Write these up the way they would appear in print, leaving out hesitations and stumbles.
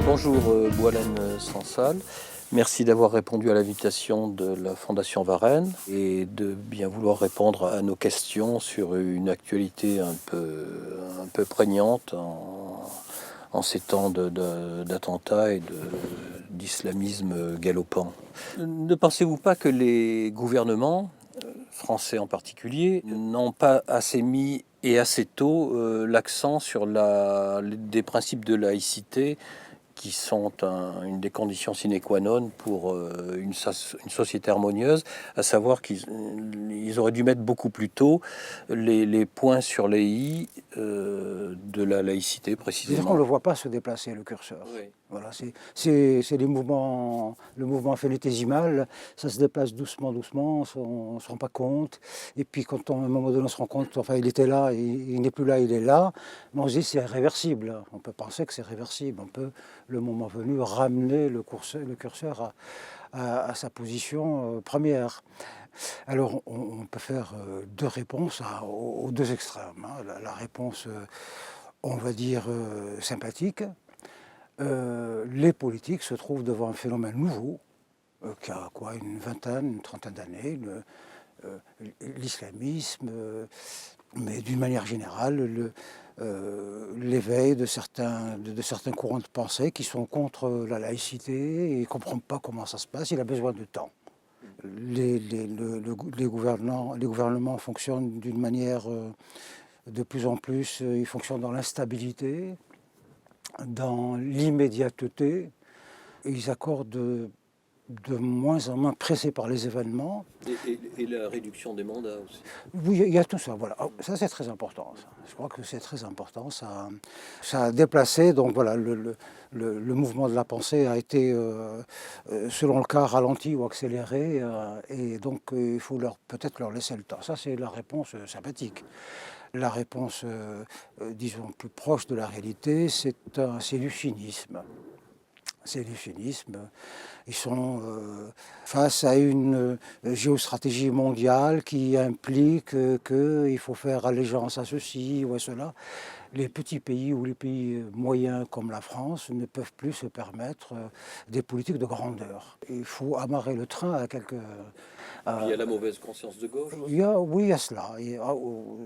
Bonjour Boualem Sansal, merci d'avoir répondu à l'invitation de la Fondation Varenne et de bien vouloir répondre à nos questions sur une actualité un peu prégnante en ces temps d'attentats et d'islamisme galopant. Ne pensez-vous pas que les gouvernements, français en particulier, n'ont pas assez mis et assez tôt l'accent sur des principes de laïcité qui sont une des conditions sine qua non pour une société harmonieuse, à savoir qu'ils auraient dû mettre beaucoup plus tôt les points sur les i de la laïcité, précisément. C'est-à-dire qu'on ne le voit pas se déplacer, le curseur. Oui. Voilà, c'est les mouvements, le mouvement infinitésimal, ça se déplace doucement, on ne se rend pas compte. Et puis quand à un moment donné on se rend compte, enfin il était là, il n'est plus là, il est là, mais on se dit c'est réversible. On peut penser que c'est réversible, on peut, le moment venu, ramener le curseur à sa position première. Alors on peut faire deux réponses aux deux extrêmes. La réponse, on va dire, sympathique. Les politiques se trouvent devant un phénomène nouveau, qui a quoi, une trentaine d'années, l'islamisme, mais d'une manière générale, l'éveil de certains courants de pensée qui sont contre la laïcité et ne comprennent pas comment ça se passe, il a besoin de temps. Les gouvernements fonctionnent d'une manière de plus en plus, ils fonctionnent dans l'instabilité, dans l'immédiateté, et ils accordent de moins en moins, pressés par les événements. Et la réduction des mandats aussi. Oui, il y a tout ça, voilà. Ça, c'est très important. Ça. Je crois que c'est très important. Ça a déplacé, donc voilà, le mouvement de la pensée a été, selon le cas, ralenti ou accéléré, et donc il faut peut-être leur laisser le temps. Ça, c'est la réponse sympathique. La réponse, disons, plus proche de la réalité, c'est du cynisme. C'est du cynisme. Ils sont face à une géostratégie mondiale qui implique qu'il faut faire allégeance à ceci ou à cela. Les petits pays ou les pays moyens comme la France ne peuvent plus se permettre des politiques de grandeur. Il faut amarrer le train à quelques... Puis il y a la mauvaise conscience de gauche. Oui, il y a cela.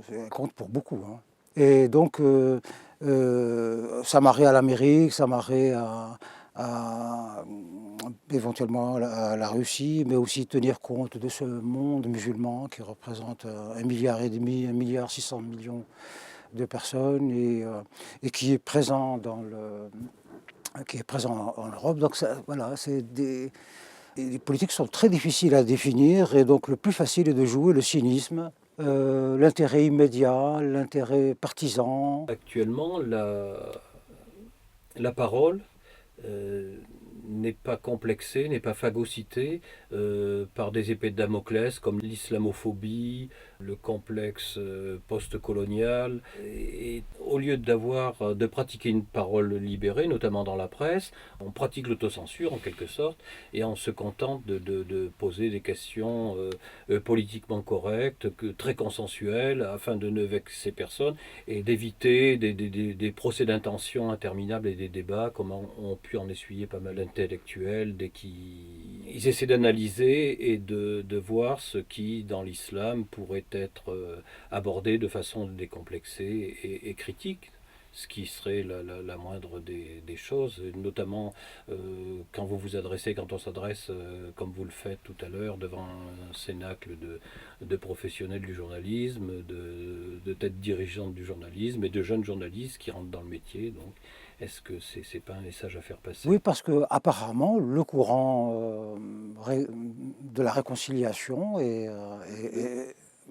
Ça compte pour beaucoup. Hein. Et donc, s'amarrer à l'Amérique, s'amarrer éventuellement à la Russie, mais aussi tenir compte de ce monde musulman qui représente 1,5 milliard, 1,6 milliard de personnes et qui est présent en Europe. Donc ça, voilà, les politiques sont très difficiles à définir et donc le plus facile est de jouer le cynisme, l'intérêt immédiat, l'intérêt partisan. Actuellement, la parole n'est pas complexée, n'est pas phagocytée par des épées de Damoclès comme l'islamophobie, le complexe post-colonial. Et au lieu de pratiquer une parole libérée, notamment dans la presse, on pratique l'autocensure en quelque sorte et on se contente de poser des questions politiquement correctes, très consensuelles, afin de ne vexer personne et d'éviter des procès d'intention interminables et des débats comme ont pu en essuyer pas mal d'intellectuels dès qu'ils essaient d'analyser et de voir ce qui, dans l'islam, pourrait être abordé de façon décomplexée et critique, ce qui serait la moindre des choses, notamment quand on s'adresse, comme vous le faites tout à l'heure, devant un cénacle de professionnels du journalisme, de têtes dirigeantes du journalisme et de jeunes journalistes qui rentrent dans le métier. Donc, est-ce que c'est pas un message à faire passer? Oui, parce que apparemment le courant de la réconciliation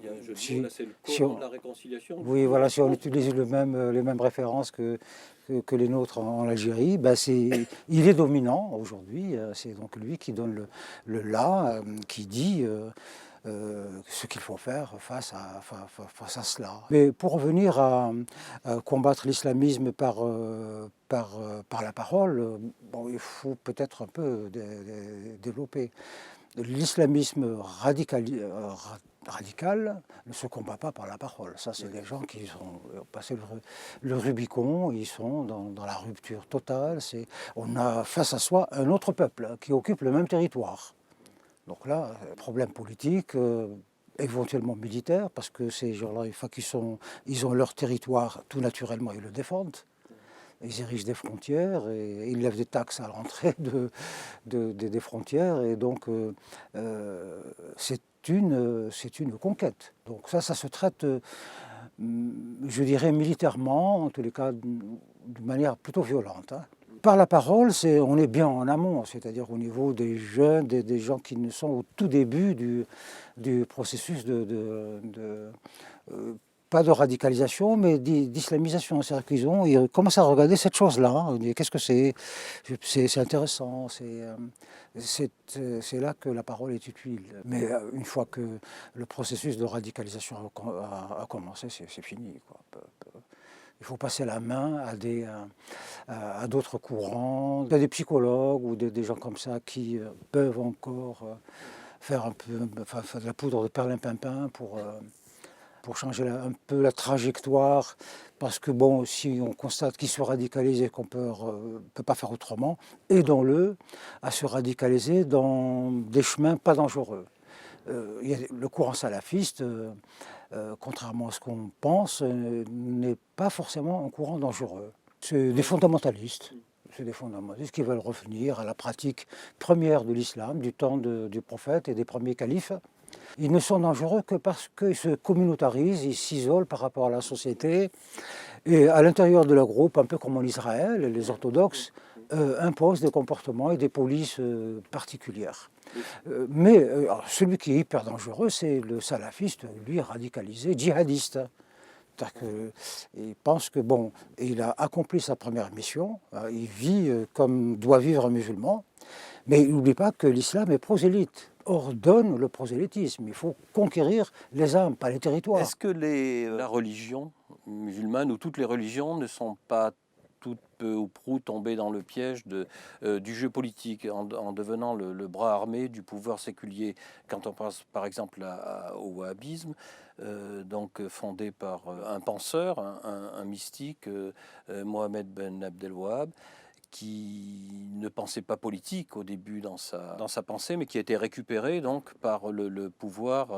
Il y a un jeu de mots, là, c'est le courant de la réconciliation. Oui, voilà, si on utilise les mêmes références que les nôtres en Algérie, ben il est dominant aujourd'hui. C'est donc lui qui donne le là, qui dit ce qu'il faut faire face à cela. Mais pour revenir à combattre l'islamisme par la parole, bon, il faut peut-être un peu développer. L'islamisme radical ne se combat pas par la parole. Ça, c'est des gens qui ont passé le Rubicon, ils sont dans la rupture totale. On a face à soi un autre peuple qui occupe le même territoire. Donc là, problème politique, éventuellement militaire, parce que ces gens-là, une fois ils ont leur territoire, tout naturellement, ils le défendent. Ils érigent des frontières et ils lèvent des taxes à l'entrée des frontières. Et donc, c'est une conquête. Donc ça se traite, je dirais, militairement, en tous les cas, de manière plutôt violente. Hein. Par la parole, on est bien en amont, c'est-à-dire au niveau des jeunes, des gens qui ne sont au tout début du processus pas de radicalisation, mais d'islamisation. C'est-à-dire ils commencent à regarder cette chose-là. Qu'est-ce que c'est? C'est intéressant. C'est là que la parole est utile. Mais une fois que le processus de radicalisation a commencé, c'est fini, quoi. Il faut passer la main à d'autres courants, à des psychologues ou des gens comme ça qui peuvent encore faire de la poudre de perlimpinpin pour changer un peu la trajectoire, parce que bon, si on constate qu'il se radicalise et qu'on peut pas faire autrement, aidons-le à se radicaliser dans des chemins pas dangereux. Le courant salafiste, contrairement à ce qu'on pense, n'est pas forcément un courant dangereux. C'est des fondamentalistes. C'est des fondamentalistes qui veulent revenir à la pratique première de l'islam, du temps du prophète et des premiers califes. Ils ne sont dangereux que parce qu'ils se communautarisent, ils s'isolent par rapport à la société. Et à l'intérieur de leur groupe, un peu comme en Israël, les orthodoxes imposent des comportements et des polices particulières. Mais celui qui est hyper dangereux, c'est le salafiste, lui radicalisé, djihadiste. Il pense que bon, il a accompli sa première mission, il vit comme doit vivre un musulman, mais il n'oublie pas que l'islam est prosélyte, ordonne le prosélytisme. Il faut conquérir les âmes, pas les territoires. Est-ce que la religion musulmane ou toutes les religions ne sont pas toutes peu ou prou tombées dans le piège du jeu politique en devenant le bras armé du pouvoir séculier? Quand on pense par exemple au wahhabisme, donc fondé par un penseur, un mystique, Mohamed Ben Abdel Wahhab, qui ne pensait pas politique au début dans sa pensée, mais qui a été récupéré donc par le pouvoir,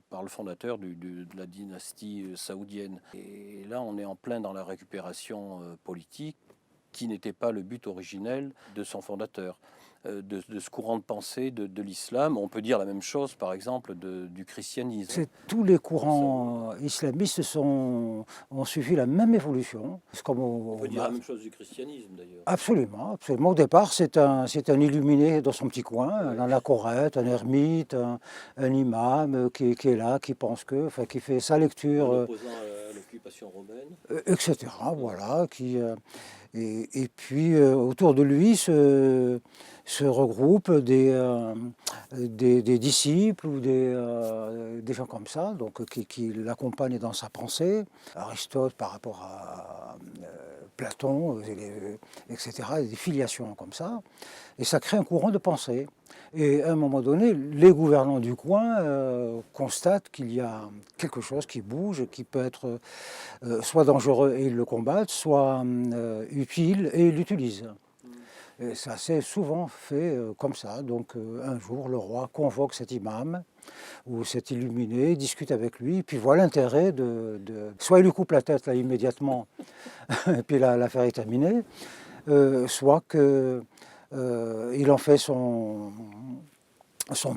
par le fondateur de la dynastie saoudienne. Et là, on est en plein dans la récupération politique, qui n'était pas le but originel de son fondateur. De ce courant de pensée de l'islam. On peut dire la même chose, par exemple, du christianisme. Tous les courants islamistes ont suivi la même évolution. On peut dire la même chose du christianisme, d'ailleurs. Absolument, absolument. Au départ, c'est un illuminé dans son petit coin, dans la Corrète, un ermite, un imam qui est là, qui pense qui fait sa lecture. En opposant à l'occupation romaine. Etc. Voilà. Et puis, autour de lui se regroupent des disciples ou des gens comme ça, donc qui l'accompagnent dans sa pensée. Aristote par rapport à Platon, etc., des filiations comme ça. Et ça crée un courant de pensée. Et à un moment donné, les gouvernants du coin constatent qu'il y a quelque chose qui bouge, qui peut être soit dangereux et ils le combattent, soit utile et ils l'utilisent. Et ça s'est souvent fait comme ça. Donc un jour, le roi convoque cet imam ou cet illuminé, discute avec lui, puis voit l'intérêt soit il lui coupe la tête là immédiatement, et puis l'affaire est terminée, soit qu'il en fait son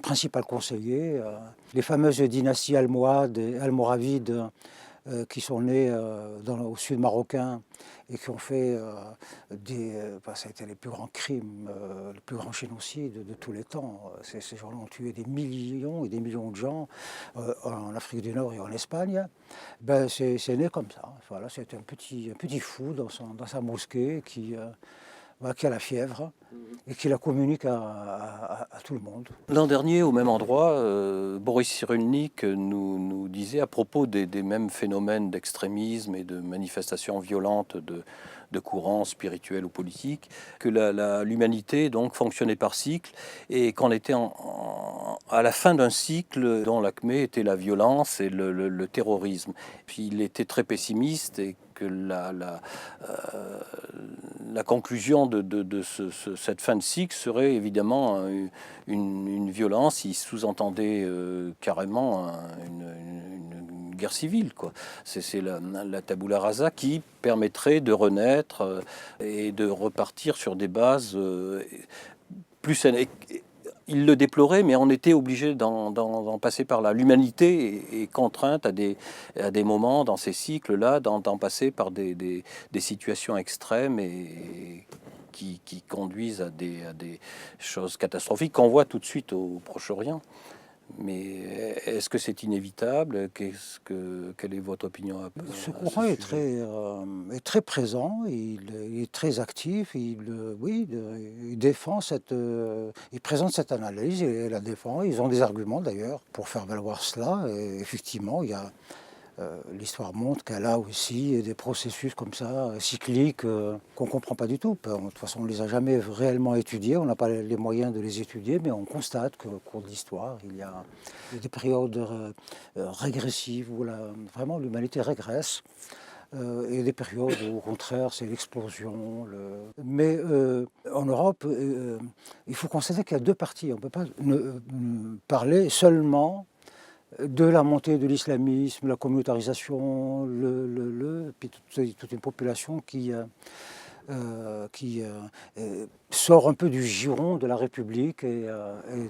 principal conseiller. Les fameuses dynasties almohades et almoravides qui sont nées au sud marocain et qui ont fait ça a été les plus grands crimes, les plus grands génocides de tous les temps. Ces gens-là ont tué des millions et des millions de gens en Afrique du Nord et en Espagne. C'est né comme ça. Voilà, c'est un petit fou dans sa mosquée qui voilà, qui a la fièvre et qui la communique à tout le monde. L'an dernier, au même endroit, Boris Cyrulnik nous disait à propos des mêmes phénomènes d'extrémisme et de manifestations violentes de courants spirituels ou politiques, que l'humanité donc fonctionnait par cycle et qu'on était à la fin d'un cycle dont l'acmé était la violence et le terrorisme. Puis il était très pessimiste et que la conclusion de cette fin de cycle serait évidemment une violence. Il sous-entendait carrément une guerre civile, quoi. C'est la tabula rasa qui permettrait de renaître et de repartir sur des bases plus saines. Il le déplorait, mais on était obligé d'en passer par là. L'humanité est contrainte à des moments dans ces cycles-là, d'en passer par des situations extrêmes et qui conduisent à des choses catastrophiques qu'on voit tout de suite au Proche-Orient. Mais est-ce que c'est inévitable? Quelle est votre opinion Ce courant est très présent, il est très actif, oui, il défend il présente cette analyse et la défend. Ils ont des arguments d'ailleurs pour faire valoir cela. Et effectivement, l'histoire montre qu'elle a aussi des processus comme ça, cycliques, qu'on ne comprend pas du tout. De toute façon, on ne les a jamais réellement étudiés, on n'a pas les moyens de les étudier, mais on constate qu'au cours de l'histoire, il y a des périodes régressives où vraiment l'humanité régresse, et des périodes où au contraire c'est l'explosion. Mais en Europe, il faut constater qu'il y a deux parties. On ne peut pas parler seulement de la montée de l'islamisme, la communautarisation, puis toute une population qui sort un peu du giron de la République et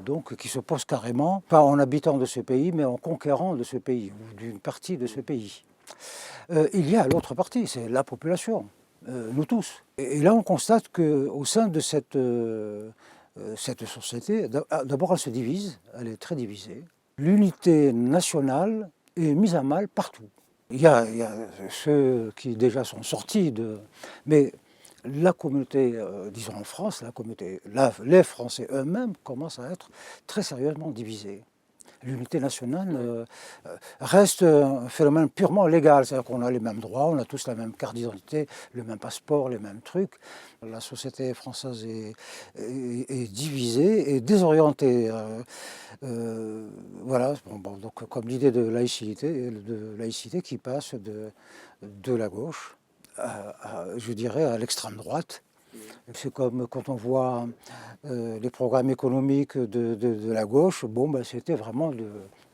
donc qui se pose carrément, pas en habitant de ce pays, mais en conquérant de ce pays, ou d'une partie de ce pays. Il y a l'autre partie, c'est la population, nous tous. Et là, on constate qu'au sein de cette société, d'abord elle se divise, elle est très divisée. L'unité nationale est mise à mal partout. Il y a ceux qui déjà sont sortis mais la communauté, disons en France, les Français eux-mêmes commencent à être très sérieusement divisés. L'unité nationale reste un phénomène purement légal, c'est-à-dire qu'on a les mêmes droits, on a tous la même carte d'identité, le même passeport, les mêmes trucs. La société française est divisée et désorientée. Voilà, donc comme l'idée de laïcité qui passe de la gauche je dirais, à l'extrême droite. C'est comme quand on voit les programmes économiques de la gauche, c'était vraiment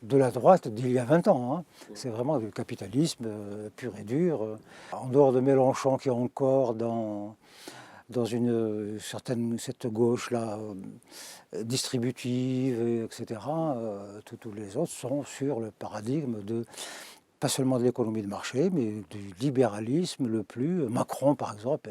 de la droite d'il y a 20 ans. Hein. C'est vraiment du capitalisme pur et dur. En dehors de Mélenchon qui est encore dans cette gauche-là distributive, etc., tous les autres sont sur le paradigme pas seulement de l'économie de marché, mais du libéralisme le plus. Macron, par exemple,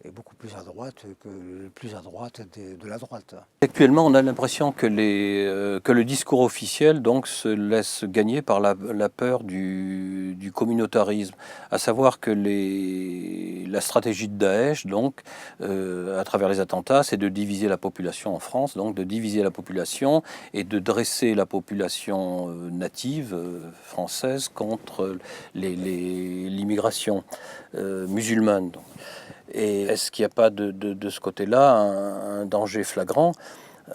est beaucoup plus à droite que le plus à droite de la droite. Actuellement, on a l'impression que le discours officiel donc, se laisse gagner par la peur du communautarisme, à savoir que la stratégie de Daesh, donc, à travers les attentats, c'est de diviser la population en France, donc de diviser la population et de dresser la population native française contre l'immigration musulmane. Donc. Et est-ce qu'il n'y a pas de ce côté-là un danger flagrant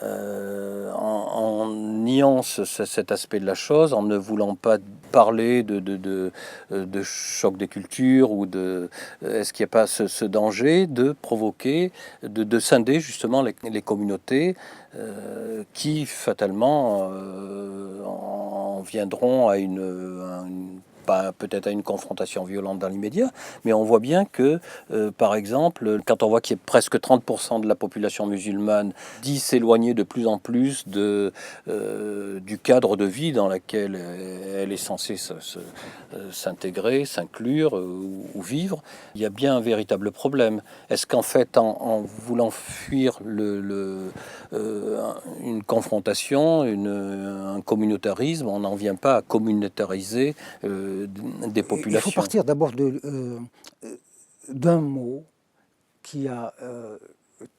en niant cet aspect de la chose, en ne voulant pas parler de choc des cultures ou est-ce qu'il n'y a pas ce danger de provoquer, de scinder justement les communautés qui fatalement en viendront à pas peut-être à une confrontation violente dans l'immédiat, mais on voit bien que, par exemple, quand on voit qu'il y a presque 30% de la population musulmane dit s'éloigner de plus en plus du cadre de vie dans lequel elle est censée s'intégrer, s'inclure ou vivre, il y a bien un véritable problème. Est-ce qu'en fait, en voulant fuir une confrontation, un communautarisme, on n'en vient pas à communautariser des populations? Il faut partir d'abord d'un mot qui a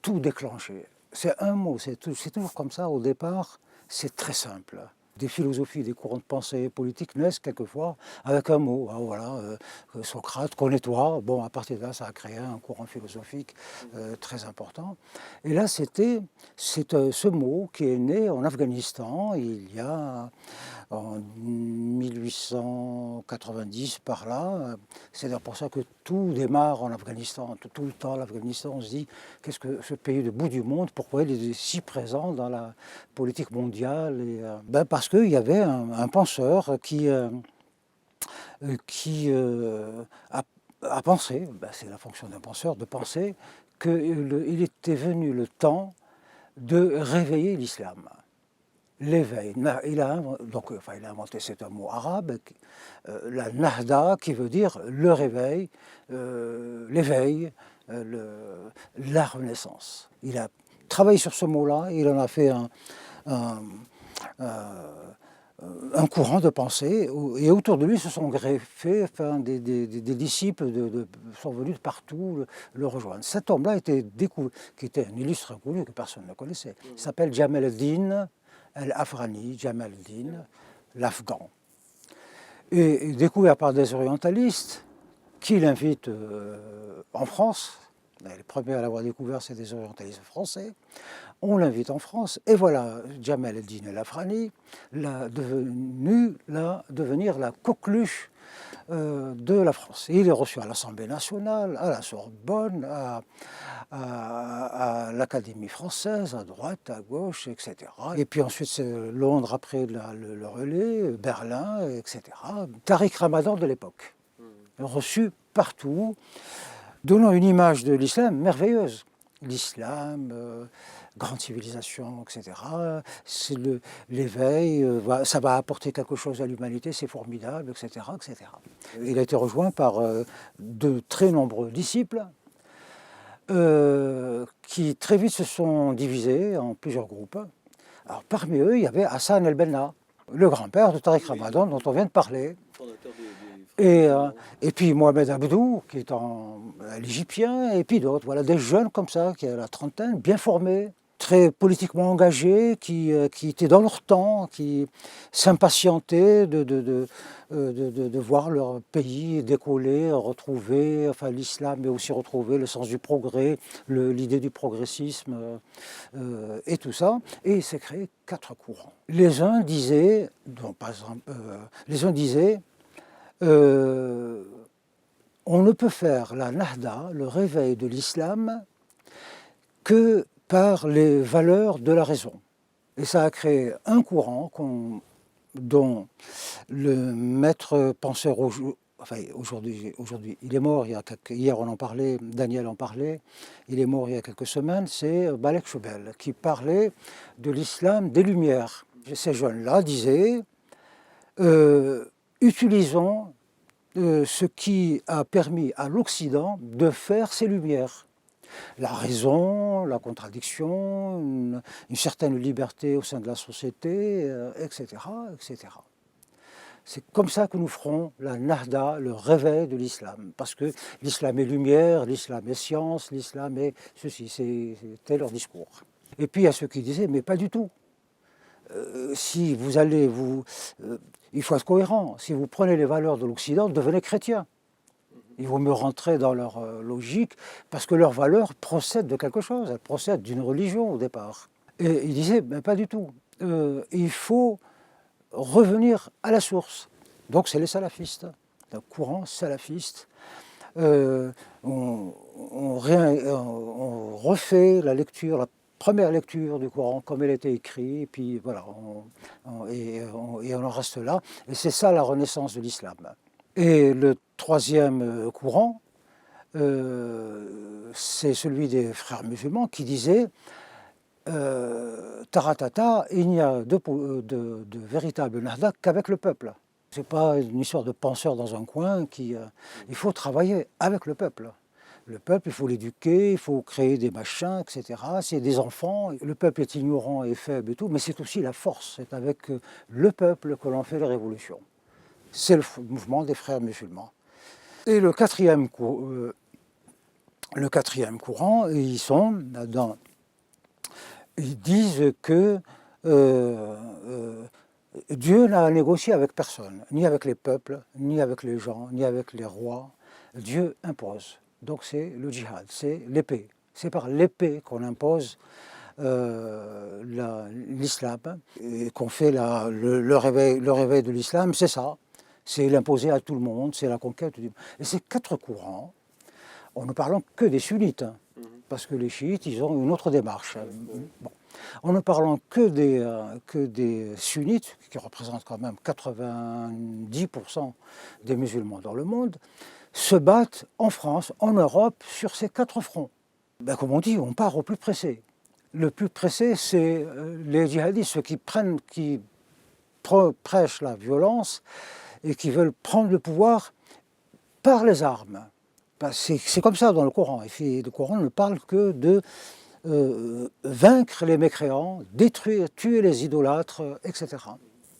tout déclenché. C'est un mot, c'est toujours comme ça au départ, c'est très simple. Des philosophies, des courants de pensée politiques naissent quelquefois avec un mot. Ah, voilà, Socrate, connais-toi. Bon, à partir de là, ça a créé un courant philosophique très important. Et là, c'est ce mot qui est né en Afghanistan il y a en 1890 par là. C'est pour ça que tout démarre en Afghanistan. Tout le temps, l'Afghanistan, on se dit, qu'est-ce que ce pays de bout du monde, pourquoi il est si présent dans la politique mondiale parce qu'il y avait un penseur qui a pensé, c'est la fonction d'un penseur, de penser qu'il était venu le temps de réveiller l'islam. L'éveil. Il a inventé, c'est un mot arabe, la nahda, qui veut dire le réveil, l'éveil, la renaissance. Il a travaillé sur ce mot-là, il en a fait un courant de pensée, et autour de lui se sont greffés des disciples sont venus de partout le rejoindre. Cet homme-là qui était un illustre inconnu que personne ne connaissait. Il s'appelle Jamal ad-Din al-Afghani, Jamal ad-Din, l'Afghan. Et découvert par des orientalistes qui l'invitent en France. Les premiers à l'avoir découvert, c'est des orientalistes français. On l'invite en France, et voilà, Jamal ad-Din al-Afghani devenir la coqueluche de la France. Il est reçu à l'Assemblée nationale, à la Sorbonne, à l'Académie française, à droite, à gauche, etc. Et puis ensuite, c'est Londres après le relais, Berlin, etc. Tariq Ramadan de l'époque, reçu partout, donnant une image de l'islam merveilleuse. L'islam, grande civilisation, etc. C'est l'éveil, ça va apporter quelque chose à l'humanité, c'est formidable, etc., etc. Il a été rejoint par de très nombreux disciples qui très vite se sont divisés en plusieurs groupes. Alors, parmi eux, il y avait Hassan el-Benna, le grand-père de Tariq Ramadan dont on vient de parler. Et puis Mohamed Abdou, qui est l'Égyptien, et puis d'autres, voilà, des jeunes comme ça, qui ont la trentaine, bien formés, très politiquement engagés, qui étaient dans leur temps, qui s'impatientaient de voir leur pays décoller, retrouver, l'islam, mais aussi retrouver le sens du progrès, l'idée du progressisme, et tout ça. Et il s'est créé 4 courants. Les uns disaient, on ne peut faire la nahda, le réveil de l'islam, que par les valeurs de la raison. Et ça a créé un courant dont le maître penseur aujourd'hui, il est mort, hier on en parlait, Daniel en parlait, il est mort il y a quelques semaines, c'est Balek Choubel, qui parlait de l'islam des Lumières. Ces jeunes-là disaient utilisons ce qui a permis à l'Occident de faire ses lumières. La raison, la contradiction, une certaine liberté au sein de la société, etc., etc. C'est comme ça que nous ferons la nahda, le réveil de l'islam. Parce que l'islam est lumière, l'islam est science, l'islam est ceci, c'était leur discours. Et puis il y a ceux qui disaient, mais pas du tout. Si vous allez il faut être cohérent. Si vous prenez les valeurs de l'Occident, devenez chrétien. Il vaut mieux rentrer dans leur logique, parce que leurs valeurs procèdent de quelque chose, elles procèdent d'une religion au départ. Et il disait, mais pas du tout. Il faut revenir à la source. Donc c'est les salafistes, le courant salafiste. On refait la lecture, la première lecture du Coran comme elle était écrite, et puis voilà, on en reste là. Et c'est ça la renaissance de l'islam. Et le troisième courant, c'est celui des frères musulmans qui disait Taratata, il n'y a de véritable nahda qu'avec le peuple. Ce n'est pas une histoire de penseurs dans un coin, il faut travailler avec le peuple. Le peuple, il faut l'éduquer, il faut créer des machins, etc. C'est des enfants, le peuple est ignorant et faible et tout, mais c'est aussi la force. C'est avec le peuple que l'on fait les révolutions. C'est le mouvement des frères musulmans. Et le quatrième le quatrième courant, ils disent que Dieu n'a négocié avec personne, ni avec les peuples, ni avec les gens, ni avec les rois. Dieu impose. Donc c'est le djihad, c'est l'épée. C'est par l'épée qu'on impose l'islam et qu'on fait le réveil de l'islam, c'est ça. C'est l'imposer à tout le monde, c'est la conquête du monde. Et ces 4 courants, on ne parle que des sunnites, hein, parce que les chiites, ils ont une autre démarche. Bon. En ne parlant que des sunnites, qui représentent quand même 90% des musulmans dans le monde, se battent en France, en Europe, sur ces 4 fronts. Ben, comme on dit, on part au plus pressé. Le plus pressé, c'est les djihadistes, ceux qui prêchent la violence et qui veulent prendre le pouvoir par les armes. Ben, c'est comme ça dans le Coran. Et le Coran ne parle que de vaincre les mécréants, détruire, tuer les idolâtres, etc.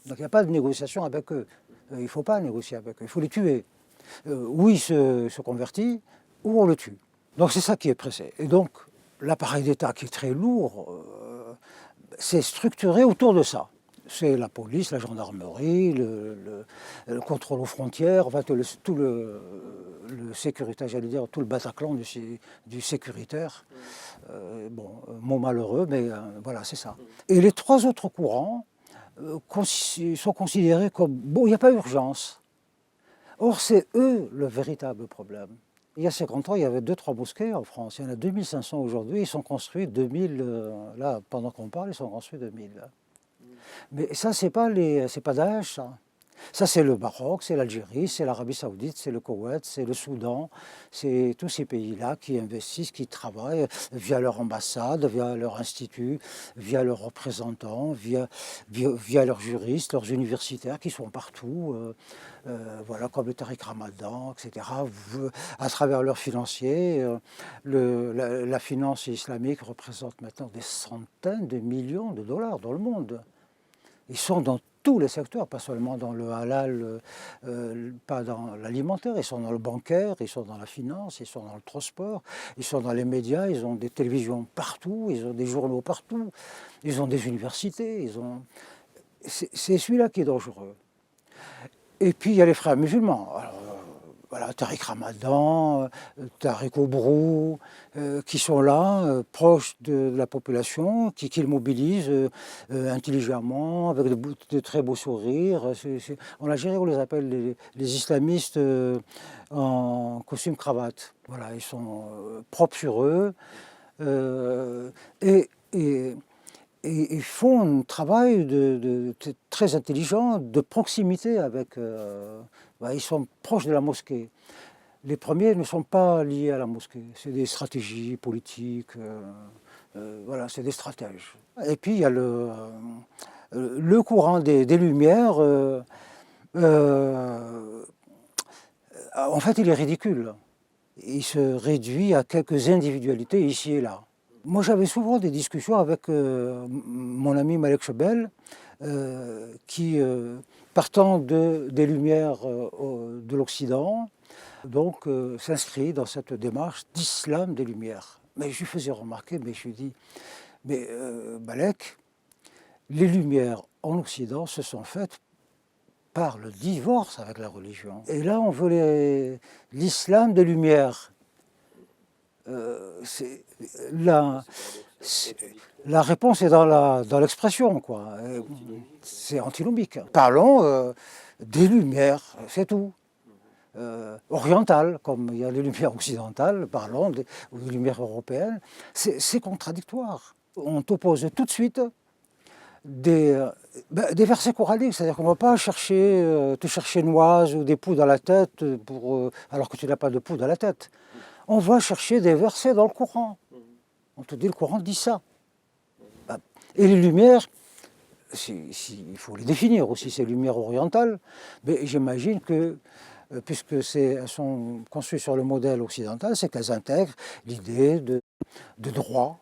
Donc il n'y a pas de négociation avec eux. Il ne faut pas négocier avec eux, il faut les tuer. Ou il se convertit, ou on le tue. Donc c'est ça qui est pressé. Et donc l'appareil d'État qui est très lourd, c'est structuré autour de ça. C'est la police, la gendarmerie, le contrôle aux frontières, enfin, tout le sécuritaire, j'allais dire, tout le Bataclan du sécuritaire. Bon, mot malheureux, mais voilà, c'est ça. Et les 3 autres courants sont considérés comme, bon, il n'y a pas urgence. Or, c'est eux le véritable problème. Il y a 50 ans, il y avait 2-3 mosquées en France. Il y en a 2500 aujourd'hui. Ils sont construits 2000. Là, pendant qu'on parle, ils sont construits 2000. Mais ça, c'est pas Daesh, ça. Ça, c'est le Maroc, c'est l'Algérie, c'est l'Arabie Saoudite, c'est le Koweït, c'est le Soudan. C'est tous ces pays-là qui investissent, qui travaillent via leur ambassade, via leur institut, via leurs représentants, via leurs juristes, leurs universitaires qui sont partout. Voilà, comme le Tariq Ramadan, etc., à travers leurs financiers. La finance islamique représente maintenant des centaines de millions de dollars dans le monde. Ils sont dans tous les secteurs, pas seulement dans le halal, pas dans l'alimentaire, ils sont dans le bancaire, ils sont dans la finance, ils sont dans le transport, ils sont dans les médias, ils ont des télévisions partout, ils ont des journaux partout, ils ont des universités, c'est celui-là qui est dangereux. Et puis il y a les frères musulmans. Alors, voilà, Tariq Ramadan, Tariq Oubrou, qui sont là, proches de la population, qui le mobilisent intelligemment, avec de très beaux sourires. En Algérie, on les appelle les islamistes en costume cravate. Voilà, ils sont propres sur eux. Et ils font un travail très intelligent, de proximité avec... ils sont proches de la mosquée. Les premiers ne sont pas liés à la mosquée. C'est des stratégies politiques, voilà, c'est des stratèges. Et puis il y a le courant des Lumières. En fait, il est ridicule. Il se réduit à quelques individualités ici et là. Moi, j'avais souvent des discussions avec mon ami Malek Chebel, qui, partant des Lumières de l'Occident, donc s'inscrit dans cette démarche d'islam des Lumières. Mais je lui faisais remarquer, mais je lui dis, mais Malek, les Lumières en Occident se sont faites par le divorce avec la religion. Et là, on veut l'islam des Lumières. La réponse est dans l'expression, quoi. C'est antinomique. Parlons des Lumières, c'est tout. Orientales, comme il y a les Lumières occidentales, parlons des Lumières européennes. C'est contradictoire. On t'oppose tout de suite des versets coraniques, c'est-à-dire qu'on ne va pas te chercher noise ou des poux dans la tête alors que tu n'as pas de poux dans la tête. On va chercher des versets dans le Coran. On te dit le Coran dit ça. Et les lumières, il faut les définir aussi, ces lumières orientales, mais j'imagine que, puisque elles sont construites sur le modèle occidental, c'est qu'elles intègrent l'idée de droit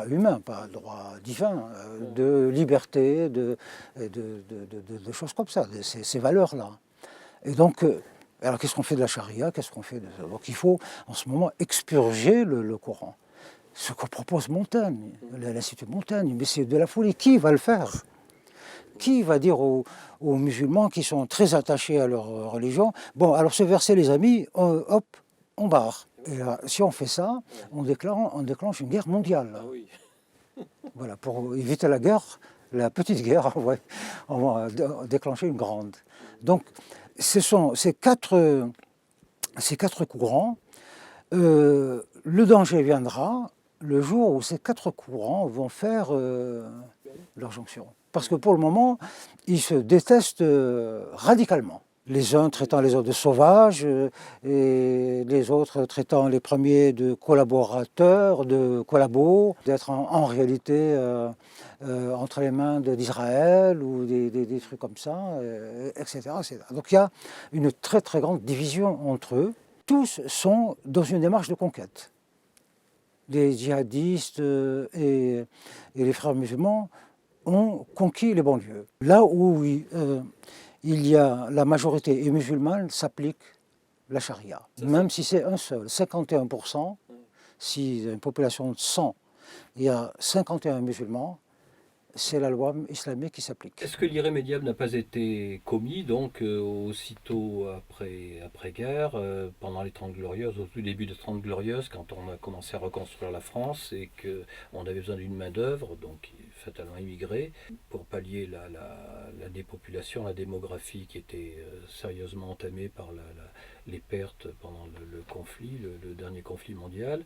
humain, pas droit divin, de liberté, de choses comme ça, ces valeurs-là. Et donc, Alors qu'est-ce qu'on fait de la charia? Qu'est-ce qu'on fait de ça? Donc il faut en ce moment expurger le Coran. Ce que propose Montaigne, l'Institut Montaigne, mais c'est de la folie. Qui va le faire? Qui va dire aux musulmans qui sont très attachés à leur religion, bon, alors ce verset, les amis, hop, on barre. Et là, si on fait ça, on déclenche une guerre mondiale. Ah oui. Voilà, pour éviter la guerre, la petite guerre, on va déclencher une grande. Donc, ce sont ces quatre courants. Le danger viendra le jour où ces quatre courants vont faire leur jonction. Parce que pour le moment, ils se détestent radicalement. Les uns traitant les autres de sauvages, et les autres traitant les premiers de collaborateurs, de collabos, d'être en réalité entre les mains d'Israël ou des trucs comme ça, etc., etc. Donc il y a une très très grande division entre eux. Tous sont dans une démarche de conquête. Les djihadistes et les frères musulmans ont conquis les banlieues. Là où il y a la majorité est musulmane, s'applique la charia. Même si c'est un seul, 51%, si une population de 100, il y a 51 musulmans, c'est la loi islamique qui s'applique. Est-ce que l'irrémédiable n'a pas été commis donc aussitôt après-guerre, pendant les 30 Glorieuses, au tout début des 30 Glorieuses, quand on a commencé à reconstruire la France et qu'on avait besoin d'une main-d'œuvre, donc fatalement immigrée, pour pallier la dépopulation, la démographie qui était sérieusement entamée par les pertes pendant le conflit, le dernier conflit mondial?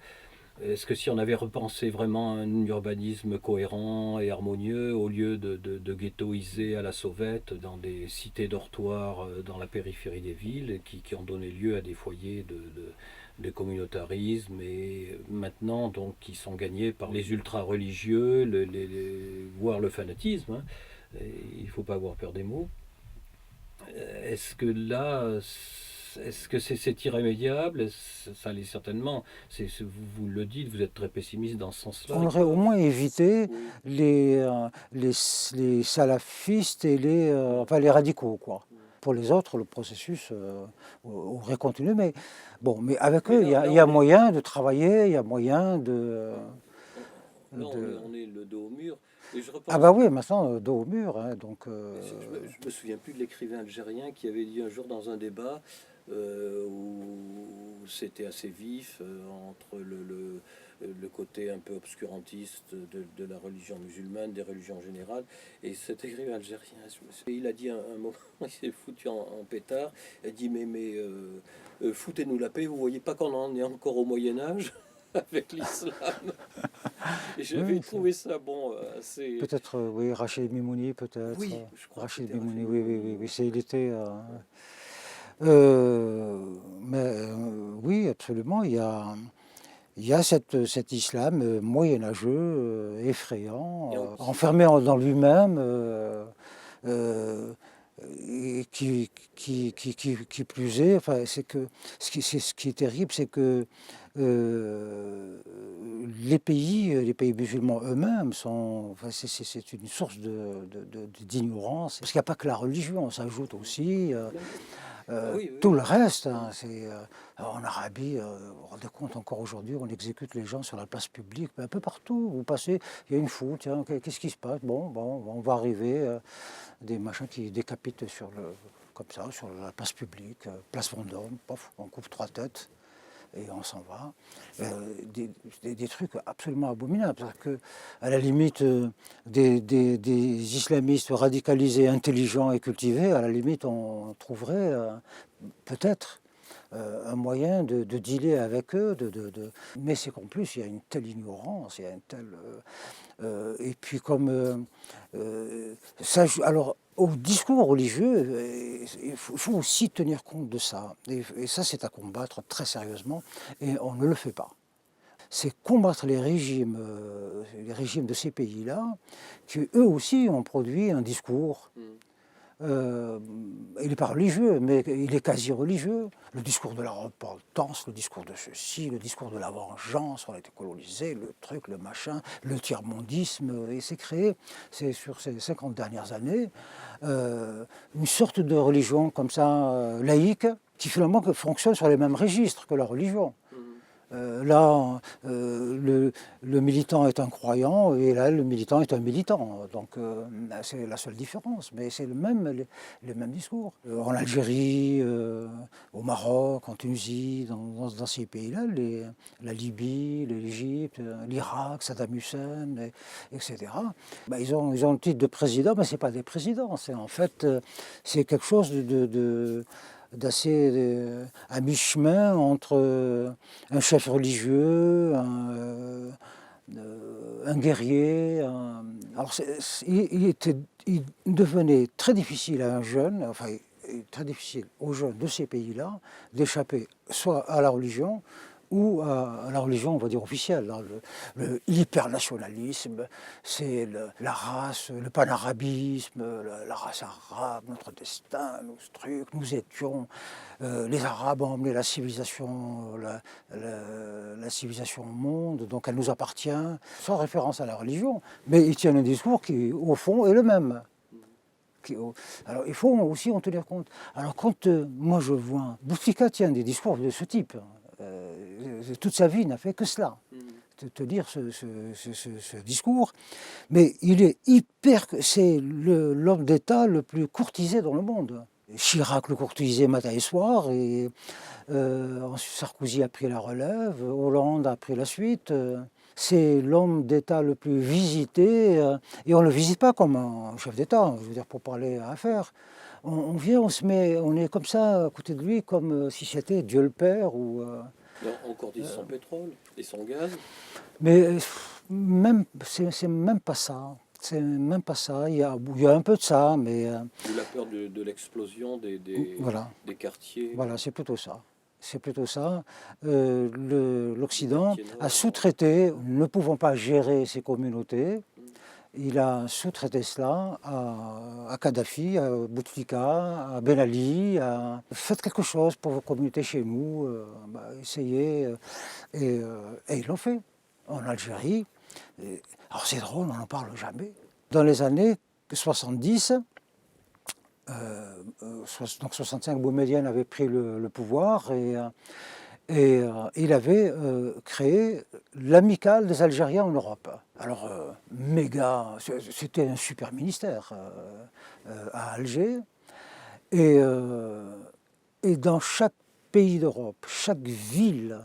Est-ce que si on avait repensé vraiment un urbanisme cohérent et harmonieux, au lieu de ghettoiser à la sauvette dans des cités dortoirs dans la périphérie des villes, qui ont donné lieu à des foyers de communautarisme, et maintenant donc qui sont gagnés par les ultra-religieux, voire le fanatisme, hein. Il ne faut pas avoir peur des mots. Est-ce que là... Est-ce que c'est irrémédiable? Ça l'est certainement. Vous le dites, vous êtes très pessimiste dans ce sens-là. On aurait au moins évité les salafistes et les radicaux, quoi. Pour les autres, le processus aurait continué, mais bon, mais avec eux, il y a moyen de travailler, il y a moyen de... Là, on est le dos au mur. Et je repense, Ah bah oui, maintenant, dos au mur, hein, donc... je me souviens plus de l'écrivain algérien qui avait dit un jour dans un débat où c'était assez vif entre le côté un peu obscurantiste de la religion musulmane, des religions générales, et cet écrivain algérien, il a dit un moment, il s'est foutu en pétard, il a dit mais foutez-nous la paix, vous voyez pas qu'on en est encore au Moyen-Âge avec l'islam? Et j'avais trouvé ça bon, assez... Peut-être, oui, Rachid Mimouni, peut-être. Oui, je crois Rachid que c'était Mimouni, Rachid oui, il était... oui, absolument, il y a cet islam moyenâgeux, effrayant, enfermé dans lui-même, et qui plus est, enfin, c'est que ce qui est terrible, c'est que les pays musulmans eux-mêmes sont, enfin, c'est une source d'ignorance, parce qu'il n'y a pas que la religion, on s'ajoute aussi oui. tout le reste. Hein, en Arabie, vous vous rendez compte, encore aujourd'hui, on exécute les gens sur la place publique, mais un peu partout. Vous passez, il y a une foule, tiens, qu'est-ce qui se passe? Bon, on va arriver, des machins qui décapitent comme ça, sur la place publique, place Vendôme, pof, on coupe 3 têtes. Et on s'en va. Des trucs absolument abominables. Parce que, à la limite, des islamistes radicalisés, intelligents et cultivés, à la limite, on trouverait peut-être un moyen de dealer avec eux. Mais c'est qu'en plus, il y a une telle ignorance, il y a une telle... et puis comme... alors, au discours religieux, il faut aussi tenir compte de ça. Et ça, c'est à combattre très sérieusement, et on ne le fait pas. C'est combattre les régimes de ces pays-là, qui eux aussi ont produit un discours il n'est pas religieux, mais il est quasi religieux. Le discours de la repentance, le discours de ceci, le discours de la vengeance, on a été colonisé, le truc, le machin, le tiers-mondisme, et c'est créé, c'est sur ces 50 dernières années, une sorte de religion comme ça, laïque, qui finalement fonctionne sur les mêmes registres que la religion. Là, le militant est un croyant et là, le militant est un militant. Donc, c'est la seule différence. Mais c'est les mêmes discours. En Algérie, au Maroc, en Tunisie, dans ces pays-là, la Libye, l'Égypte, l'Irak, Saddam Hussein, etc. Ils ont le titre de président, mais ce n'est pas des présidents. C'est en fait, c'est quelque chose d'assez à mi-chemin entre un chef religieux, un guerrier. Alors il devenait très difficile à un jeune, enfin très difficile aux jeunes de ces pays-là d'échapper soit à la religion ou à la religion, on va dire, officielle. L'hypernationalisme, c'est la race, le panarabisme, la race arabe, notre destin, nos trucs, nous étions... les Arabes ont emmené la civilisation au monde, donc elle nous appartient, sans référence à la religion, mais ils tiennent un discours qui, au fond, est le même. Alors il faut aussi en tenir compte. Alors quand moi je vois... Bouteflika tient des discours de ce type. Toute sa vie n'a fait que cela, te dire ce discours. Mais il est c'est l'homme d'État le plus courtisé dans le monde. Chirac le courtisait matin et soir, et Sarkozy a pris la relève, Hollande a pris la suite. C'est l'homme d'État le plus visité, et on ne le visite pas comme un chef d'État, je veux dire, pour parler à affaires. On vient, on est comme ça à côté de lui, comme si c'était Dieu le Père ou... Encore dit son pétrole et son gaz. Mais même, c'est même pas ça. C'est même pas ça. Il y a un peu de ça, mais... Ou la peur de l'explosion voilà. des quartiers. Voilà, c'est plutôt ça. C'est plutôt ça. L'Occident a sous-traité, ne pouvant pas gérer ses communautés, il a sous-traité cela à Kadhafi, à Bouteflika, à Ben Ali. Faites quelque chose pour vos communautés chez nous, essayez. Et ils l'ont fait. En Algérie. Alors c'est drôle, on n'en parle jamais. Dans les années 70, donc 65, Boumedienne avait pris le pouvoir et il avait créé l'amicale des Algériens en Europe. Alors, méga, c'était un super ministère à Alger. Et dans chaque pays d'Europe, chaque ville,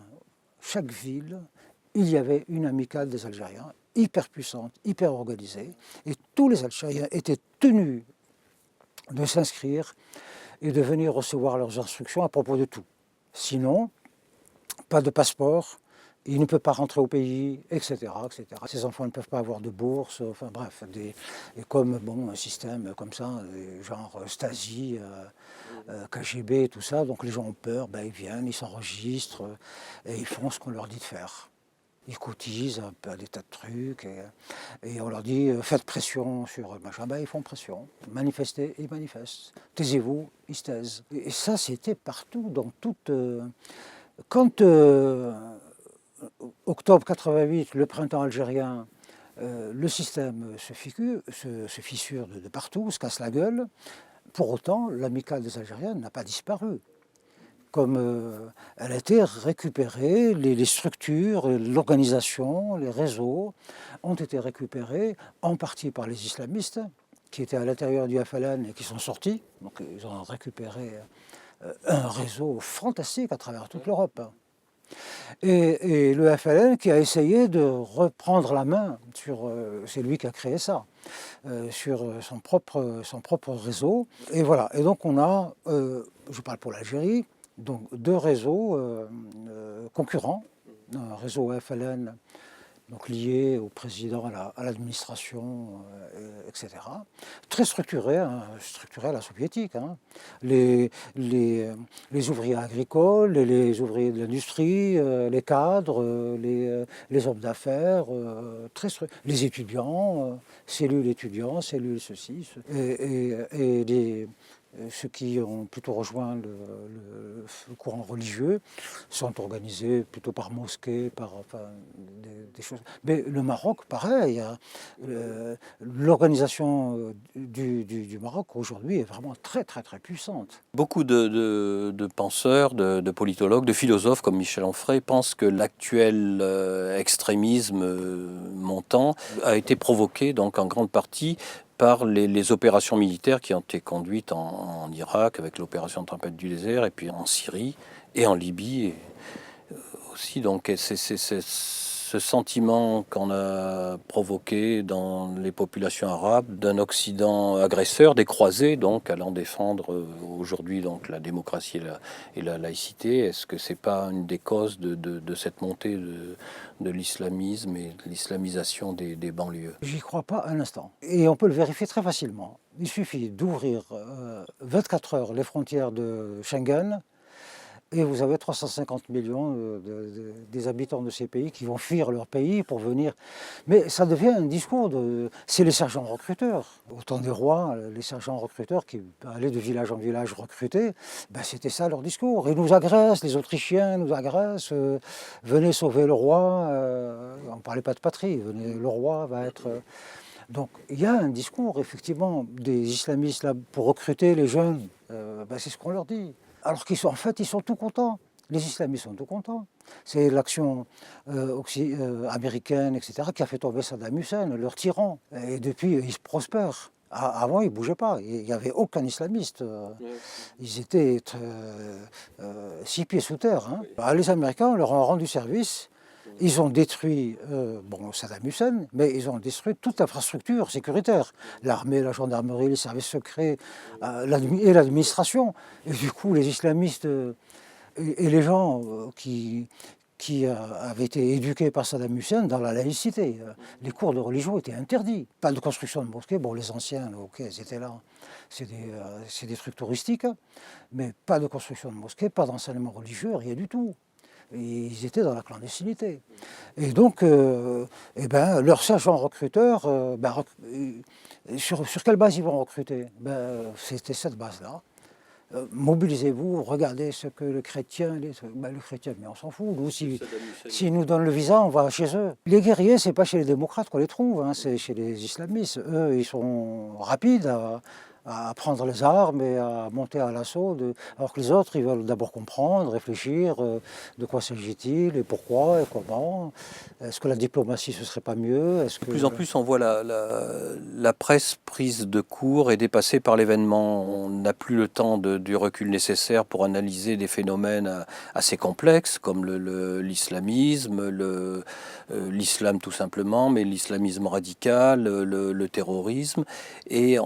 il y avait une amicale des Algériens, hyper puissante, hyper organisée. Et tous les Algériens étaient tenus de s'inscrire et de venir recevoir leurs instructions à propos de tout. Sinon, pas de passeport, il ne peut pas rentrer au pays, etc., etc. Ces enfants ne peuvent pas avoir de bourse, enfin bref, et comme un système comme ça, genre Stasi, KGB, tout ça, donc les gens ont peur, ils viennent, ils s'enregistrent et ils font ce qu'on leur dit de faire. Ils cotisent un peu à des tas de trucs et on leur dit faites pression sur machin, ils font pression. Manifestez, ils manifestent. Taisez-vous, ils se taisent. Et ça, c'était partout, dans toute... Quand octobre 88, le printemps algérien, le système se fissure de partout, se casse la gueule, pour autant, l'amicale des Algériens n'a pas disparu. Comme elle a été récupérée, les structures, l'organisation, les réseaux ont été récupérés en partie par les islamistes qui étaient à l'intérieur du FLN et qui sont sortis. Donc ils ont récupéré un réseau fantastique à travers toute l'Europe. Et le FLN qui a essayé de reprendre la main sur, c'est lui qui a créé ça, sur son propre réseau. Et voilà, et donc on a, je parle pour l'Algérie, donc deux réseaux concurrents, un réseau FLN donc liés au président, à l'administration, etc. Très structuré, hein, structuré à la soviétique. Hein. Les, les ouvriers agricoles, les ouvriers de l'industrie, les cadres, les hommes d'affaires, les étudiants, cellules étudiants, cellules ceci, ceux qui ont plutôt rejoint le courant religieux sont organisés plutôt par mosquées, des choses. Mais le Maroc, pareil, hein, l'organisation du Maroc aujourd'hui est vraiment très très très puissante. Beaucoup de penseurs, de politologues, de philosophes comme Michel Onfray pensent que l'actuel extrémisme montant a été provoqué donc en grande partie par les opérations militaires qui ont été conduites en Irak avec l'opération Tempête du désert et puis en Syrie et en Libye aussi. Donc c'est ce sentiment qu'on a provoqué dans les populations arabes d'un Occident agresseur, des croisés donc allant défendre aujourd'hui donc la démocratie et la laïcité. Est-ce que c'est pas une des causes de cette montée de l'islamisme et de l'islamisation des banlieues? J'y crois pas un instant. Et on peut le vérifier très facilement. Il suffit d'ouvrir 24 heures les frontières de Schengen et vous avez 350 millions des habitants de ces pays qui vont fuir leur pays pour venir. Mais ça devient un discours c'est les sergents recruteurs. Au temps des rois, les sergents recruteurs qui allaient de village en village recruter, ben c'était ça leur discours. Ils nous agressent, les Autrichiens nous agressent, venez sauver le roi. On ne parlait pas de patrie, le roi va être... Donc il y a un discours effectivement des islamistes là, pour recruter les jeunes, c'est ce qu'on leur dit. Alors qu'ils sont, en fait, ils sont tout contents. Les islamistes sont tout contents. C'est l'action américaine, etc., qui a fait tomber Saddam Hussein, leur tyran. Et depuis, ils prospèrent. Avant, ils ne bougeaient pas. Il n'y avait aucun islamiste. Ils étaient 6 pieds sous terre. Hein. Oui. Les Américains leur ont rendu service. Ils ont détruit Saddam Hussein, mais ils ont détruit toute l'infrastructure sécuritaire. L'armée, la gendarmerie, les services secrets et l'administration. Et du coup, les islamistes et les gens qui avaient été éduqués par Saddam Hussein dans la laïcité. Les cours de religion étaient interdits. Pas de construction de mosquées. Bon, les anciens, ok, ils étaient là. C'est des trucs touristiques. Mais pas de construction de mosquées, pas d'enseignement religieux, rien du tout. Et ils étaient dans la clandestinité. Et donc, leurs sergents recruteurs, sur quelle base ils vont recruter? C'était cette base-là. Mobilisez-vous, regardez ce que le chrétien... le chrétien, mais on s'en fout. Nous, s'ils nous donnent le visa, on va chez eux. Les guerriers, c'est pas chez les démocrates qu'on les trouve, hein, c'est chez les islamistes. Eux, ils sont rapides à prendre les armes et à monter à l'assaut, alors que les autres, ils veulent d'abord comprendre, réfléchir, de quoi s'agit-il et pourquoi et comment. Est-ce que la diplomatie, ce serait pas mieux? De plus en plus, on voit la presse prise de court et dépassée par l'événement. On n'a plus le temps du recul nécessaire pour analyser des phénomènes assez complexes, comme l'islamisme, l'islam tout simplement, mais l'islamisme radical, le terrorisme. Et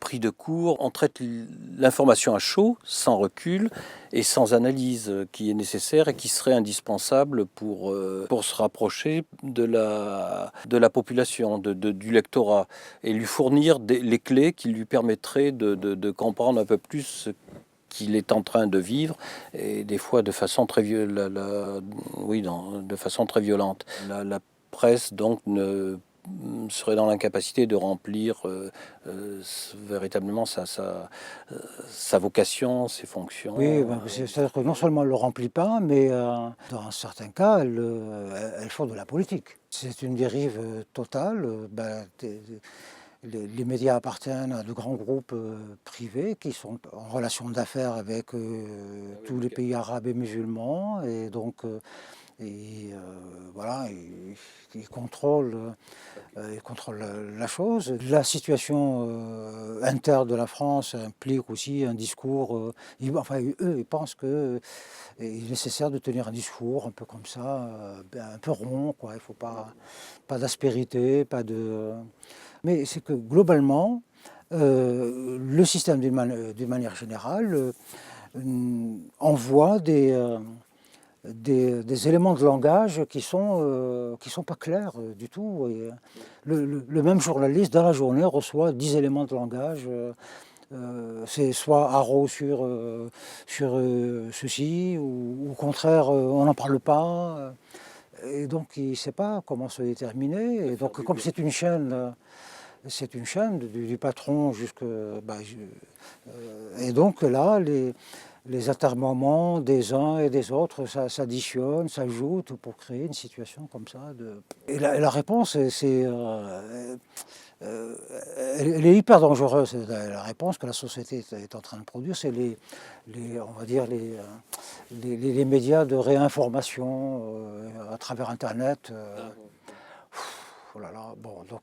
pris de court, on traite l'information à chaud, sans recul et sans analyse qui est nécessaire et qui serait indispensable pour se rapprocher de la population, du lectorat, et lui fournir les clés qui lui permettraient de comprendre un peu plus ce qu'il est en train de vivre, et des fois de façon très violente. La presse donc serait dans l'incapacité de remplir véritablement sa vocation, ses fonctions. Oui, c'est-à-dire que non seulement elle ne le remplit pas, mais dans certains cas, elle fait de la politique. C'est une dérive totale. Les médias appartiennent à de grands groupes privés qui sont en relation d'affaires avec tous les pays arabes et musulmans, et donc ils contrôlent la chose. La situation interne de la France implique aussi un discours. Eux, ils pensent qu'il est nécessaire de tenir un discours un peu comme ça, un peu rond, quoi. Il ne faut pas d'aspérité, pas de. Mais c'est que globalement, le système d'une manière générale envoie des des éléments de langage qui sont pas clairs du tout. Et le même journaliste, dans la journée, reçoit 10 éléments de langage. C'est soit haro sur ceci, ou au contraire, on n'en parle pas. Et donc, il ne sait pas comment se déterminer. Et donc, comme c'est une chaîne du patron jusque... et donc là, les atermoiements des uns et des autres, ça s'additionne, s'ajoute pour créer une situation comme ça. Et la réponse, elle est hyper dangereuse. La réponse que la société est en train de produire, c'est on va dire les médias de réinformation à travers Internet. Oh là là, bon, donc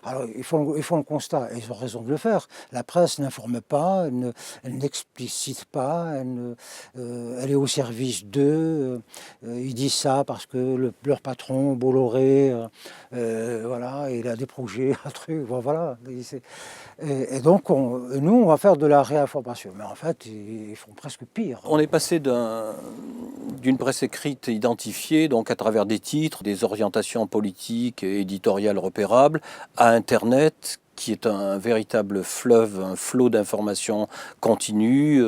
alors ils font le constat, et ils ont raison de le faire. La presse n'informe pas, elle n'explicite pas, elle est au service d'eux. Ils disent ça parce que leur patron, Bolloré, voilà, il a des projets, un truc, voilà. Et donc, nous, on va faire de la réinformation. Mais en fait, ils font presque pire. On est passé d'une presse écrite identifiée, donc à travers des titres, des orientations politiques et éditoriales repérables, à Internet, qui est un véritable fleuve, un flot d'informations continues,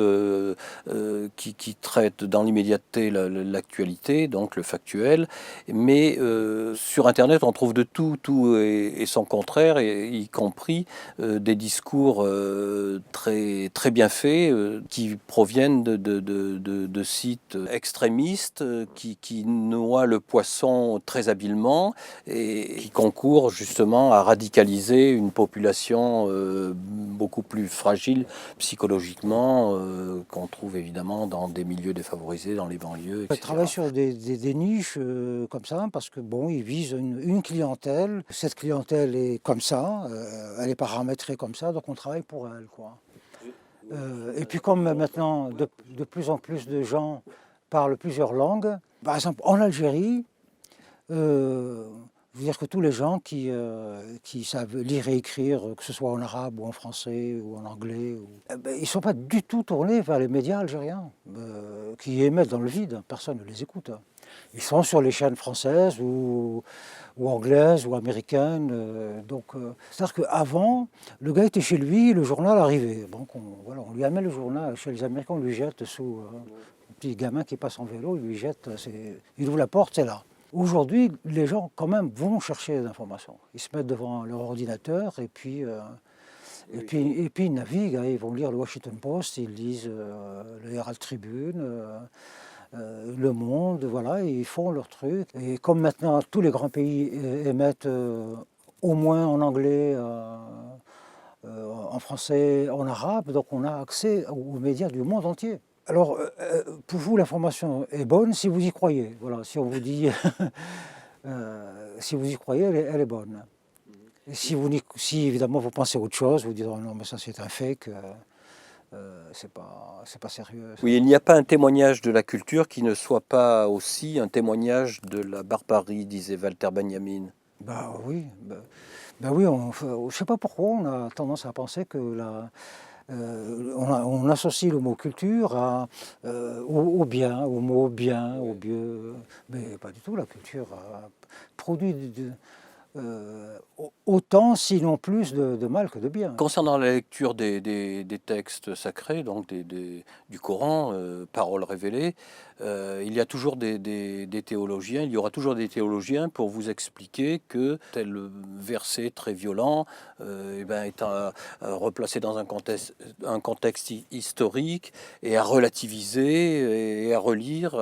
qui traite dans l'immédiateté l'actualité, donc le factuel. Mais sur Internet, on trouve de tout et son contraire, y compris des discours très, très bien faits, qui proviennent de sites extrémistes, qui noient le poisson très habilement et qui concourent justement à radicaliser une population beaucoup plus fragile psychologiquement, qu'on trouve évidemment dans des milieux défavorisés, dans les banlieues, etc. Ils travaillent sur des niches comme ça, parce que bon, ils visent une clientèle. Cette clientèle est comme ça, elle est paramétrée comme ça, donc on travaille pour elle, quoi. Et puis comme maintenant, de plus en plus de gens parlent plusieurs langues, par exemple en Algérie, je veux dire que tous les gens qui savent lire et écrire, que ce soit en arabe ou en français ou en anglais, ils ne sont pas du tout tournés vers les médias algériens, qui émettent dans le vide, personne ne les écoute. Ils sont sur les chaînes françaises ou anglaises ou américaines. C'est-à-dire qu'avant, le gars était chez lui, le journal arrivait. Donc on lui amène le journal, chez les Américains, on lui jette sous un petit gamin qui passe en vélo, il lui jette, il ouvre la porte, c'est là. Aujourd'hui, les gens, quand même, vont chercher des informations. Ils se mettent devant leur ordinateur et puis ils naviguent. Hein. Ils vont lire le Washington Post, ils lisent le Herald Tribune, Le Monde, voilà, et ils font leur truc. Et comme maintenant, tous les grands pays émettent au moins en anglais, en français, en arabe, donc on a accès aux médias du monde entier. Alors, pour vous, l'information est bonne si vous y croyez. Voilà, si on vous dit, si vous y croyez, elle est bonne. Et si évidemment vous pensez autre chose, vous dites oh non, mais ça c'est un fake, c'est pas sérieux. Oui, il n'y a pas un témoignage de la culture qui ne soit pas aussi un témoignage de la barbarie, disait Walter Benjamin. Bah oui, oui, je ne sais pas pourquoi on a tendance à penser que on associe le mot culture au bien, au mot bien, au mieux, mais pas du tout. La culture produit autant, sinon plus, de mal que de bien. Concernant la lecture des textes sacrés, donc du Coran, paroles révélées, il y a toujours des théologiens, il y aura toujours des théologiens pour vous expliquer que tel verset très violent est replacé dans un contexte historique et à relativiser et à relire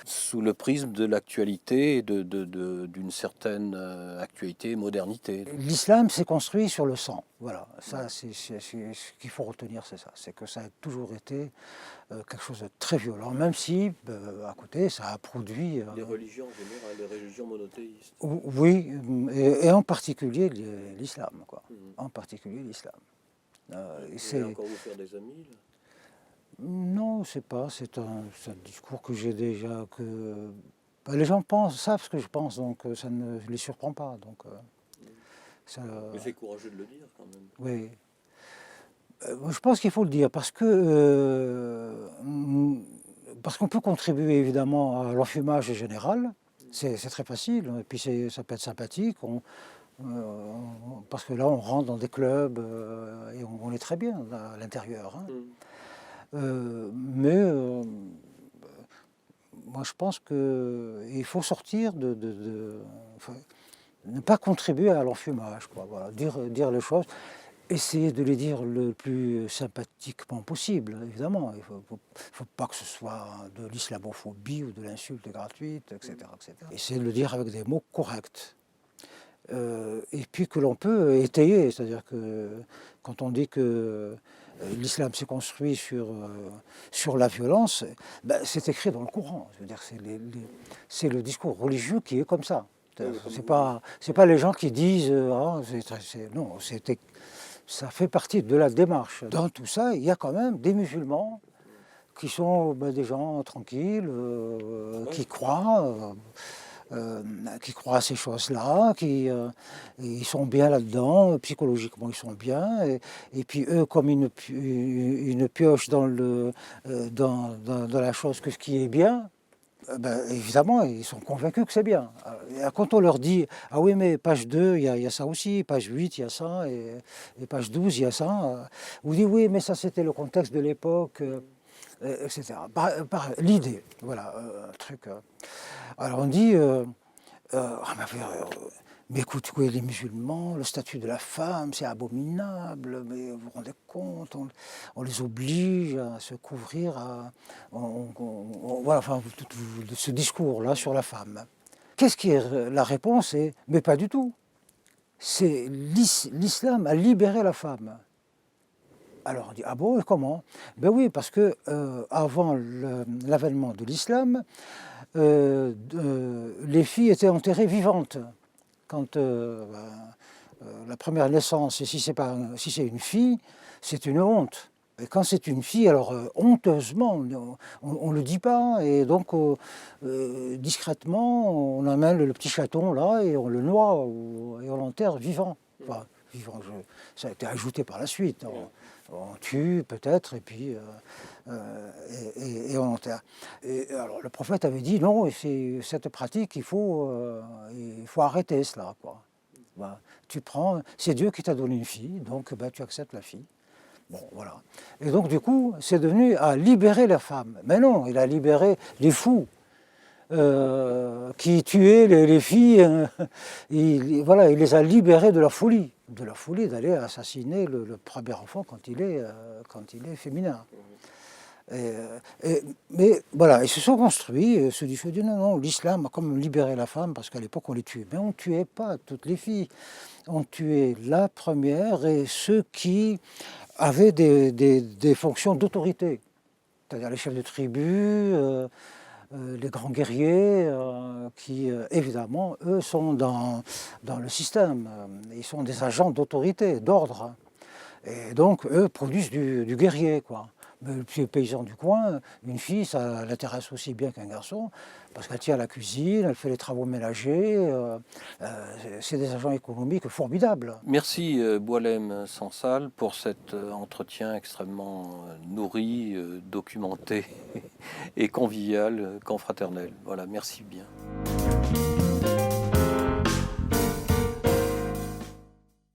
sous le prisme de l'actualité et d'une certaine actualité et modernité. L'islam s'est construit sur le sang. Voilà, ça, c'est ce qu'il faut retenir, c'est ça. C'est que ça a toujours été quelque chose de très violent, même si, à côté, ça a produit... les religions en général, les religions monothéistes. Oui, et en particulier l'islam, quoi. En particulier l'islam. Vous allez encore vous faire des amis, là? Non, c'est un discours que j'ai déjà... les gens savent ce que je pense, donc ça ne les surprend pas. Donc, Mais c'est courageux de le dire, quand même. Oui. Je pense qu'il faut le dire parce que Parce qu'on peut contribuer évidemment à l'enfumage général, c'est très facile, et puis ça peut être sympathique, parce que là on rentre dans des clubs et on est très bien à l'intérieur. Hein. Mais moi je pense qu'il faut sortir enfin, ne pas contribuer à l'enfumage, quoi, voilà, dire les choses. Essayer de les dire le plus sympathiquement possible, évidemment. Il ne faut pas que ce soit de l'islamophobie ou de l'insulte gratuite, etc., etc. Essayer de le dire avec des mots corrects. Et puis que l'on peut étayer, c'est-à-dire que quand on dit que l'islam s'est construit sur la violence, ben, c'est écrit dans le Coran. Je veux dire, c'est le discours religieux qui est comme ça. C'est pas les gens qui disent non, ça fait partie de la démarche. Dans tout ça, il y a quand même des musulmans qui sont des gens tranquilles, qui croient à ces choses-là, ils sont bien là-dedans, psychologiquement ils sont bien, et puis eux, comme une pioche dans la chose que ce qui est bien, évidemment, ils sont convaincus que c'est bien. Quand on leur dit « Ah oui, mais page 2, il y a ça aussi, page 8, il y a ça, et page 12, il y a ça. » Vous dites « Oui, mais ça, c'était le contexte de l'époque, etc. » L'idée, voilà, un truc. Alors on dit mais écoutez, les musulmans, le statut de la femme, c'est abominable, mais vous vous rendez compte, on les oblige à se couvrir, voilà, enfin, ce discours-là sur la femme. Qu'est-ce qui est la réponse est, mais pas du tout. C'est l'islam a libéré la femme. Alors on dit, ah bon, et comment? Ben oui, parce que avant l'avènement de l'islam, les filles étaient enterrées vivantes. Quand la première naissance, si c'est une fille, c'est une honte. Et quand c'est une fille, alors honteusement, on ne le dit pas, et donc discrètement, on amène le petit chaton là, et on le noie, et on l'enterre vivant. Enfin, vivant, ça a été ajouté par la suite. On tue peut-être, et puis et on enterre. Et alors le prophète avait dit non, c'est cette pratique, il faut arrêter cela, quoi. Ben, c'est Dieu qui t'a donné une fille, donc tu acceptes la fille. Bon, voilà. Et donc du coup, c'est devenu à libérer la femme. Mais non, il a libéré les fous. Qui tuaient les filles, il les a libérées de la folie d'aller assassiner le premier enfant quand il est féminin. Mais voilà, ils se sont construits, se disent non, l'islam a comme libéré la femme parce qu'à l'époque on les tuait. Mais on ne tuait pas toutes les filles, on tuait la première et ceux qui avaient des fonctions d'autorité, c'est-à-dire les chefs de tribu, les grands guerriers qui, évidemment, eux sont dans le système. Ils sont des agents d'autorité, d'ordre. Et donc, eux produisent du guerrier, quoi. Mais le petit paysan du coin, une fille, ça l'intéresse aussi bien qu'un garçon, parce qu'elle tient à la cuisine, elle fait les travaux ménagers. C'est des agents économiques formidables. Merci Boualem Sansal pour cet entretien extrêmement nourri, documenté et convivial, confraternel. Voilà, merci bien.